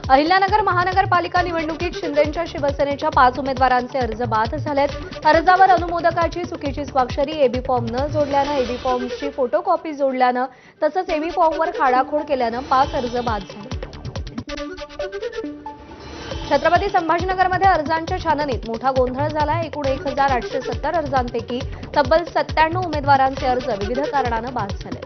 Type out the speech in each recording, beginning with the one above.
अहिल्यानगर महानगरपालिका निवडणुकीत शिंदेंच्या शिवसेनेच्या 5 उमेदवारांचे अर्ज बाद झालेत। अर्जावर अनुमोदकाची चुकीची स्वाक्षरी, एबी फॉर्म न जोडल्यानं, एबी फॉर्मची फोटोकॉपी जोडल्यानं तसंच एबी फॉर्मवर खाडाखोड केल्यानं 5 अर्ज बाद झाले। छत्रपती संभाजीनगरमध्ये अर्जांच्या छाननीत मोठा गोंधळ झाला। एकूण 1870 अर्जांपैकी तब्बल 97 उमेदवारांचे अर्ज विविध कारणानं बाद झाले।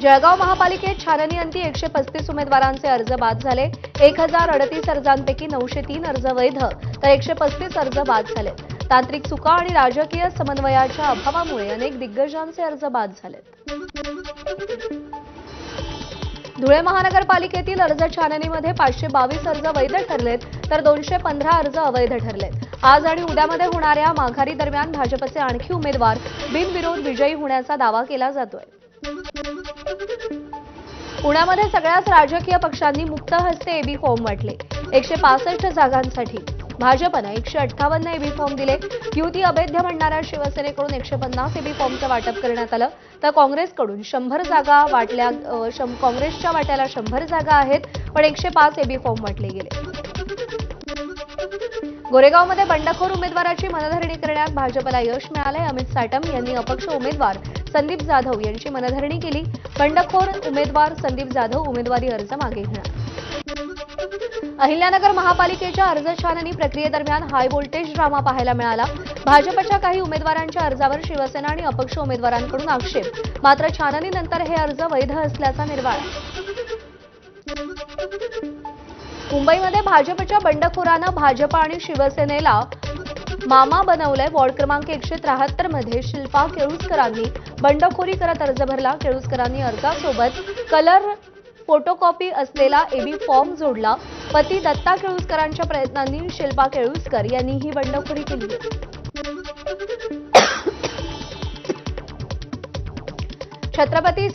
जळगाव महापालिकेत छाननीअंती 135 उमेदवारांचे अर्ज बाद झाले। 1038 अर्जांपैकी 903 अर्ज वैध तर 135 अर्ज बाद झाले। तांत्रिक चुका आणि राजकीय समन्वयाच्या अभावामुळे अनेक दिग्गजांचे अर्ज बाद झालेत। धुळे महानगरपालिकेतील अर्ज छाननीमध्ये 522 अर्ज वैध ठरलेत तर 215 अर्ज अवैध ठरलेत। आज आणि उद्यामध्ये होणाऱ्या माघारी दरम्यान भाजपचे आणखी उमेदवार बिनविरोध विजयी होण्याचा दावा केला जातोय। पुण्यामध्ये सगळ्याच राजकीय पक्षांनी मुक्त हस्ते एबी फॉर्म वाटले। 165 जागांसाठी भाजपने 158 एबी फॉर्म दिले। युती अवैध म्हणणाऱ्या शिवसेनेकडून 150 एबी फॉर्मचं वाटप करण्यात आलं तर काँग्रेसकडून 100 जागा वाटल्या। काँग्रेसच्या वाट्याला 100 जागा आहेत पण 105 एबी फॉर्म वाटले गेले। गोरेगावमध्ये बंडखोर उमेदवाराची मनधरणी करण्यात भाजपला यश मिळाले। अमित साटम यांनी अपक्ष उमेदवार संदीप जाधव यांची मनधरणी केली। बंडखोर उमेदवार संदीप जाधव उमेदवारी अर्ज मागे घेणार। अहिल्यानगर महापालिकेच्या अर्ज छाननी प्रक्रियेदरम्यान हाय व्होल्टेज ड्रामा पाहायला मिळाला। भाजपच्या काही उमेदवारांच्या अर्जावर शिवसेना आणि अपक्ष उमेदवारांकडून आक्षेप, मात्र छाननीनंतर हे अर्ज वैध असल्याचा निर्वाळा। मुंबईमध्ये भाजपच्या बंडखोरानं भाजप आणि शिवसेनेला मामा बनवलंय। वॉर्ड क्रमांक 173 मध्ये शिल्पा केळुसकरांनी बंडखोरी करत अर्ज भरला। केळुसकरांनी अर्जासोबत कलर फोटोकॉपी असलेला एबी फॉर्म जोडला। पती दत्ता केळुसकरांच्या प्रयत्नांनी शिल्पा केळुसकर यांनी ही बंडखोरी केली। छत्रपती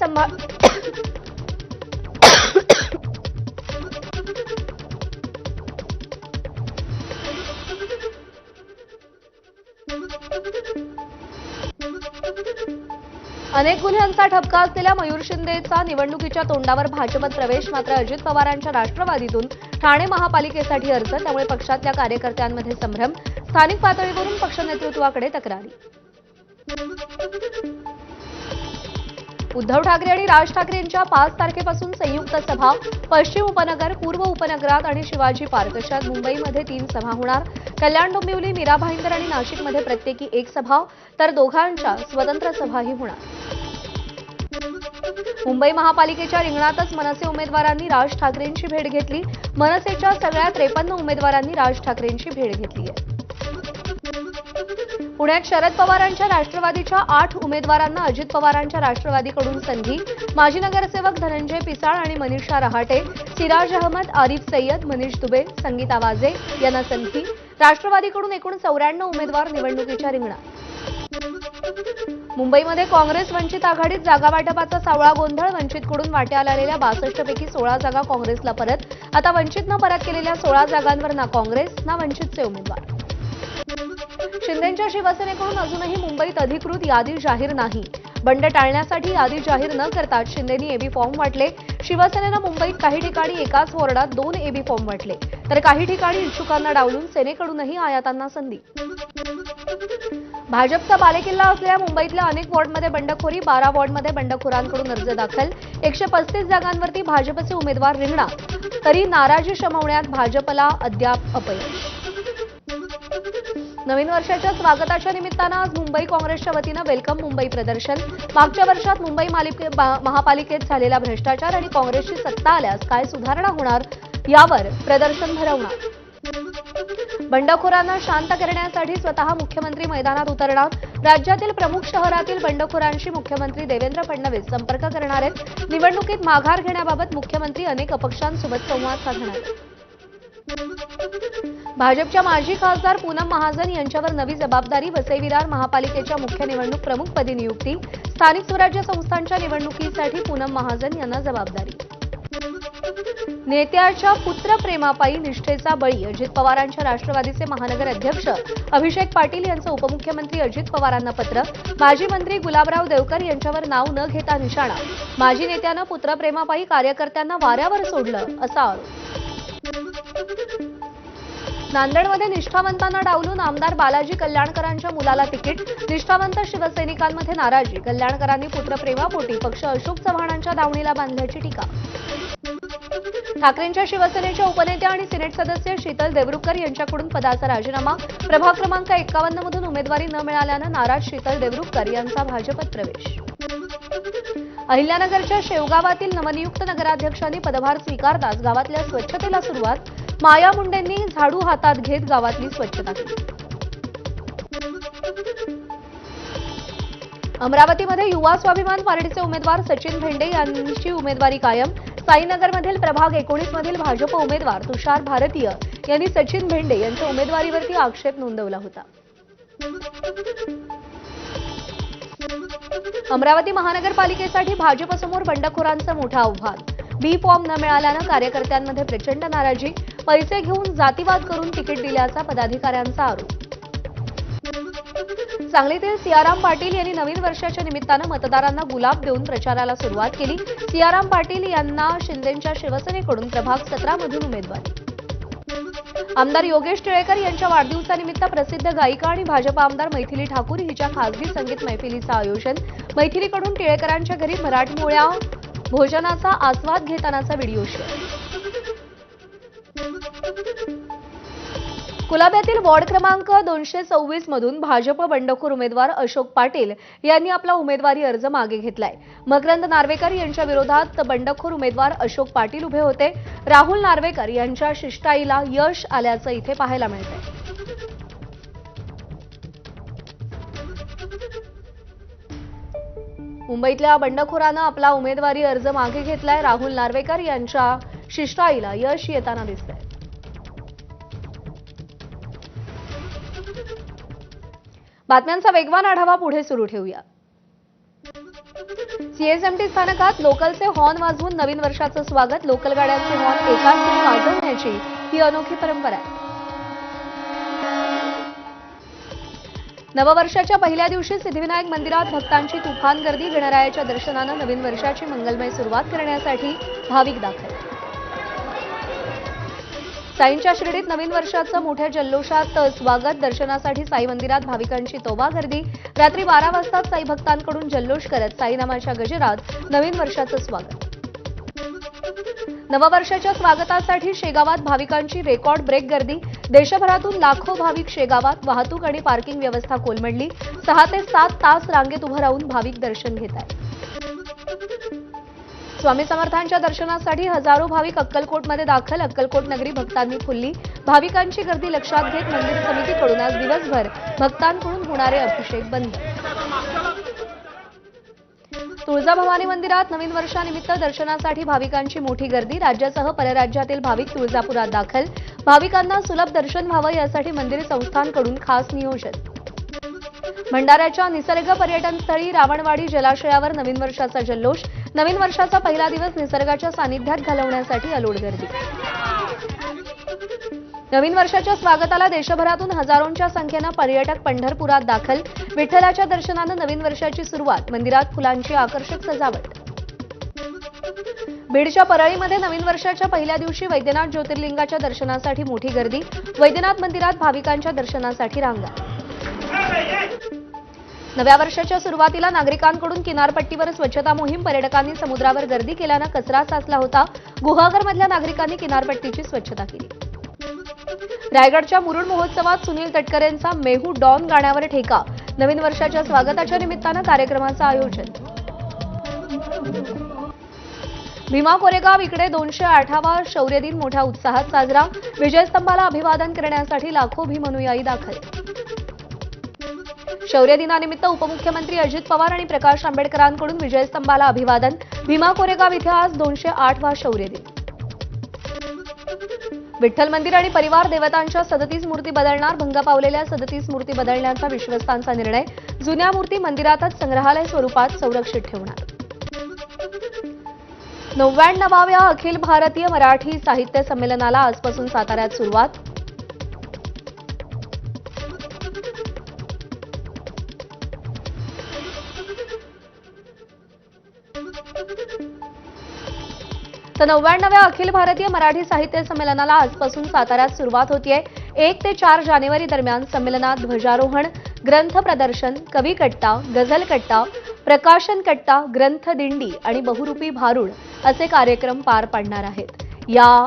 अनेक गुन्ह्यांचा ठपका असलेल्या मयूर शिंदेचा निवडणुकीच्या तोंडावर भाजपत प्रवेश, मात्र अजित पवारांच्या राष्ट्रवादीतून ठाणे महापालिकेसाठी अर्ज, त्यामुळे पक्षातल्या कार्यकर्त्यांमध्ये संभ्रम। स्थानिक पातळीवरून पक्ष नेतृत्वाकडे तक्रारी। उद्धव ठाकरे आणि राज ठाकरेंच्या 5 तारखेपासून संयुक्त सभा। पश्चिम उपनगर, पूर्व उपनगरात आणि शिवाजी पार्क अशात मुंबईमध्ये 3 सभा होणार। कल्याण, डोंबिवली, मीरा भाईंदर आणि नाशिक मध्ये प्रत्येकी 1 सभा तर दोघांच्या स्वतंत्र सभाही होणार। मुंबई महापालिकेच्या रिंगणातच मनसे उमेदवारांनी राज ठाकरेंची भेट घेतली। मनसेच्या सगळ्या 53 उमेदवारांनी राज ठाकरेंची भेट घेतली आहे। पुण्यात शरद पवारांच्या राष्ट्रवादीच्या 8 उमेदवारांना अजित पवारांच्या राष्ट्रवादीकडून संधी। माजी नगरसेवक धनंजय पिसाळ आणि मनीषा रहाटे, सिराज अहमद, आरिफ सय्यद, मनीष दुबे, संगीता वाजे यांना संधी। राष्ट्रवादीकडून एकूण 94 उमेदवार निवडणुकीच्या रिंगणात। मुंबईमध्ये काँग्रेस वंचित आघाडीत जागा वाटपाचा सावळा गोंधळ। वंचितकडून वाट्याला आलेल्या 62 पैकी 16 जागा काँग्रेसला परत। आता वंचितनं परत केलेल्या 16 जागांवर ना काँग्रेस ना वंचितचे उमेदवार। शिंदेंच्या शिवसेनेकडून अजूनही मुंबईत अधिकृत यादी जाहीर नाही। बंड टाळण्यासाठी यादी जाहीर न करताच शिंदेंनी एबी फॉर्म वाटले। शिवसेनेनं मुंबईत काही ठिकाणी एकाच वॉर्डात 2 एबी फॉर्म वाटले तर काही ठिकाणी इच्छुकांना डावलून सेनेकडूनही आयातांना संधी। भाजपचा बालेकिल्ला असलेल्या मुंबईतल्या अनेक वॉर्डमध्ये बंडखोरी। 12 वॉर्डमध्ये बंडखोरांकडून अर्ज दाखल। 135 जागांवरती भाजपचे उमेदवार रिंगणात, तरी नाराजी शमवण्यात भाजपला अद्याप अपयश। नवीन वर्षाच्या स्वागताच्या निमित्तानं आज मुंबई काँग्रेसच्या वतीनं वेलकम मुंबई प्रदर्शन। मागच्या वर्षात मुंबई महापालिकेत झालेला भ्रष्टाचार आणि काँग्रेसची सत्ता आल्यास काय सुधारणा होणार यावर प्रदर्शन भरवणार। बंडखोरांना शांत करण्यासाठी स्वतः मुख्यमंत्री मैदानात उतरणार। राज्यातील प्रमुख शहरातील बंडखोरांशी मुख्यमंत्री देवेंद्र फडणवीस संपर्क करणार आहेत। निवडणुकीत माघार घेण्याबाबत मुख्यमंत्री अनेक अपक्षांसोबत संवाद साधणार आहेत। भाजपच्या माजी खासदार पूनम महाजन यांच्यावर नवी जबाबदारी। वसई विरार महापालिकेच्या मुख्य निवडणूक प्रमुखपदी नियुक्ती। स्थानिक स्वराज्य संस्थांच्या निवडणुकीसाठी पूनम महाजन यांना जबाबदारी। नेत्याच्या पुत्रप्रेमापायी निष्ठेचा बळी अजित पवारांच्या राष्ट्रवादीचे महानगर अध्यक्ष अभिषेक पाटील यांचं उपमुख्यमंत्री अजित पवारांना पत्र. माजी मंत्री गुलाबराव देवकर यांच्यावर नाव न घेता निशाणा. माजी नेत्यानं पुत्रप्रेमापायी कार्यकर्त्यांना वाऱ्यावर सोडलं असा आरोप. नांदेडमध्ये निष्ठावंतांना डावलून आमदार बालाजी कल्याणकरांच्या मुलाला तिकीट. निष्ठावंत शिवसैनिकांमध्ये नाराजी. कल्याणकरांनी पुत्रप्रेमापोटी पक्ष अशोक चव्हाणांच्या दावणीला बांधल्याची टीका. ठाकरेंच्या शिवसेनेच्या उपनेत्या आणि सिनेट सदस्य शीतल देवरुखकर यांच्याकडून पदाचा राजीनामा. प्रभाग क्रमांक 51 मधून उमेदवारी न मिळाल्यानं नाराज शीतल देवरुखकर यांचा भाजपत प्रवेश. अहिल्यानगरच्या शेवगावातील नवनियुक्त नगराध्यक्षांनी पदभार स्वीकारताच गावातल्या स्वच्छतेला सुरुवात. माया मुंडेंनी झाडू हातात घेत गावातली स्वच्छता केली. अमरावतीमध्ये युवा स्वाभिमान पार्टीचे उमेदवार सचिन भेंडे यांची उमेदवारी कायम. साईनगरमधील प्रभाग 19 मधील भाजप उमेदवार तुषार भारतीय यांनी सचिन भेंडे यांच्या उमेदवारीवरती आक्षेप नोंदवला होता. अमरावती महानगरपालिकेसाठी भाजपसमोर बंडखोरांचं मोठं आव्हान. बी फॉर्म न मिळाल्यानं कार्यकर्त्यांमध्ये प्रचंड नाराजी. पैसे घेऊन जातीवाद करून तिकीट दिल्याचा पदाधिकाऱ्यांचा आरोप. सांगलीतील सियाराम पाटील यांनी नवीन वर्षाच्या निमित्तानं मतदारांना गुलाब देऊन प्रचाराला सुरुवात केली. सियाराम पाटील यांना शिंदेच्या शिवसेनेकडून प्रभाग 17 मधून उमेदवारी. आमदार योगेश टिळेकर यांच्या वाढदिवसानिमित्त प्रसिद्ध गायिका आणि भाजप आमदार मैथिली ठाकूर हिच्या खासगी संगीत मैफिलीचं आयोजन. मैथिलीकडून टिळेकरांच्या घरी मराठमोळ्या भोजनाचा आस्वाद घेतानाचा व्हिडिओ शेअर. कुलाब्यातील वॉर्ड क्रमांक 226 मधून भाजप बंडखोर उमेदवार अशोक पाटील यांनी आपला उमेदवारी अर्ज मागे घेतलाय. मकरंद नार्वेकर यांच्या विरोधात बंडखोर उमेदवार अशोक पाटील उभे होते. राहुल नार्वेकर यांच्या शिष्टाईला यश आल्याचं इथे पाहायला मिळतंय. मुंबईतल्या बंडखोरानं आपला उमेदवारी अर्ज मागे घेतलाय. राहुल नार्वेकर यांच्या शिष्टाईला यश येताना दिसतंय. बातम्यांचा वेगवान आढावा पुढे सुरू ठेवूया. सीएसएमटी स्थानकात लोकलचे हॉर्न वाजवून नवीन वर्षाचं स्वागत. लोकल गाड्यांचे हॉर्न एकाच वेळी वाजवण्याची ही अनोखी परंपरा आहे. नववर्षाच्या पहिल्या दिवशी सिद्धिविनायक मंदिरात भक्तांची तुफान गर्दी. गणरायाच्या दर्शनानं नवीन वर्षाची मंगलमय सुरुवात करण्यासाठी भाविक दाखल. साईंच्या शिर्डीत नवीन वर्षाचं मोठ्या जल्लोषात स्वागत. दर्शनासाठी साई मंदिरात भाविकांची तोबा गर्दी. रात्री 12 वाजता साई भक्तांकडून जल्लोष करत साईनामाच्या गजरात नवीन वर्षाचं स्वागत. नववर्षाच्या स्वागतासाठी शेगावात भाविकांची रेकॉर्ड ब्रेक गर्दी. देशभरातून लाखो भाविक शेगावात. वाहतूक आणि पार्किंग व्यवस्था कोलमडली. 6 ते 7 तास रांगेत उभं राहून भाविक दर्शन घेत आहेत. स्वामी समर्थांच्या दर्शनासाठी हजारो भाविक अक्कलकोटमध्ये दाखल. अक्कलकोट नगरी भक्तांनी फुलली. भाविकांची गर्दी लक्षात घेत मंदिर समितीकडून आज दिवसभर भक्तांकडून होणारे अभिषेक बंद. तुळजाभवानी मंदिरात नवीन वर्षानिमित्त दर्शनासाठी भाविकांची मोठी गर्दी. राज्यासह परराज्यातील भाविक तुळजापुरात दाखल. भाविकांना सुलभ दर्शन व्हावं यासाठी मंदिर संस्थांकडून खास नियोजन. भंडाऱ्याच्या निसर्ग पर्यटन स्थळी रावणवाडी जलाशयावर नवीन वर्षाचा जल्लोष. नवीन वर्षाचा पहिला दिवस निसर्गाच्या सानिध्यात घालवण्यासाठी अलोट गर्दी. नवीन वर्षाच्या स्वागताला देशभरातून हजारोंच्या संख्येनं पर्यटक पंढरपुरात दाखल. विठ्ठलाच्या दर्शनानं नवीन वर्षाची सुरुवात. मंदिरात फुलांची आकर्षक सजावट. बीडच्या परळीमध्ये नवीन वर्षाच्या पहिल्या दिवशी वैद्यनाथ ज्योतिर्लिंगाच्या दर्शनासाठी मोठी गर्दी. वैद्यनाथ मंदिरात भाविकांच्या दर्शनासाठी रांगा. नव्या वर्षाच्या सुरुवातीला नागरिकांकडून किनारपट्टीवर स्वच्छता मोहीम. पर्यटकांनी समुद्रावर गर्दी केल्यानं कचरा साचला होता. गुहागरमधल्या नागरिकांनी किनारपट्टीची स्वच्छता केली. रायगडच्या मुरुड महोत्सवात सुनील तटकरेंचा मेहू डॉन गाण्यावर ठेका. नवीन वर्षाच्या स्वागताच्या निमित्तानं कार्यक्रमाचं आयोजन. भीमा कोरेगाव इकडे 208वा शौर्य दिन मोठ्या उत्साहात साजरा. विजयस्तंभाला अभिवादन करण्यासाठी लाखो भीमनुयायी दाखल. शौर्य दिनानिमित्त उपमुख्यमंत्री अजित पवार आणि प्रकाश आंबेडकरांकडून विजयस्तंभाला अभिवादन. भीमा कोरेगाव इथे आज 208वा शौर्य दिन. विठ्ठल मंदिर आणि परिवार देवतांच्या 37 मूर्ती बदलणार. भंग पावलेल्या 37 मूर्ती बदलण्याचा विश्वस्तांचा निर्णय. जुन्या मूर्ती मंदिरातच संग्रहालय स्वरूपात संरक्षित ठेवणार. 99व्या अखिल भारतीय मराठी साहित्य संमेलनाला आजपासून साताऱ्यात सुरुवात. तर 99व्या अखिल भारतीय मराठी साहित्य संमेलनाला आजपासून साताऱ्यात सुरुवात होतीये. 1 ते 4 जानेवारी दरम्यान संमेलनात ध्वजारोहण, ग्रंथ प्रदर्शन, कवी कट्टा, गझल कट्टा, प्रकाशन कट्टा, ग्रंथ दिंडी आणि बहुरूपी भारुड असे कार्यक्रम पार पडणार आहेत. या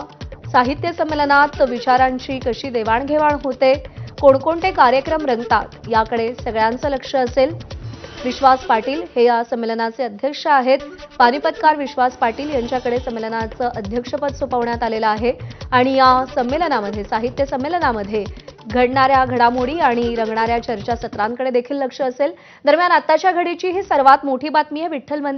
साहित्य संमेलनात विचारांची कशी देवाणघेवाण होते, कोणकोणते कार्यक्रम रंगतात याकडे सगळ्यांचं लक्ष असेल. विश्वास पाटील हे या संमेलनाचे अध्यक्ष आहेत. पानिपतकार विश्वास पाटील यांच्याकडे संमेलनाचं अध्यक्षपद सोपवण्यात आलेलं आहे आणि या संमेलनामध्ये साहित्य संमेलनामध्ये घडणाऱ्या घडामोडी आणि रंगणाऱ्या चर्चासत्रांकडे देखील लक्ष असेल. दरम्यान आताच्या घडीची ही सर्वात मोठी बातमी आहे. विठ्ठल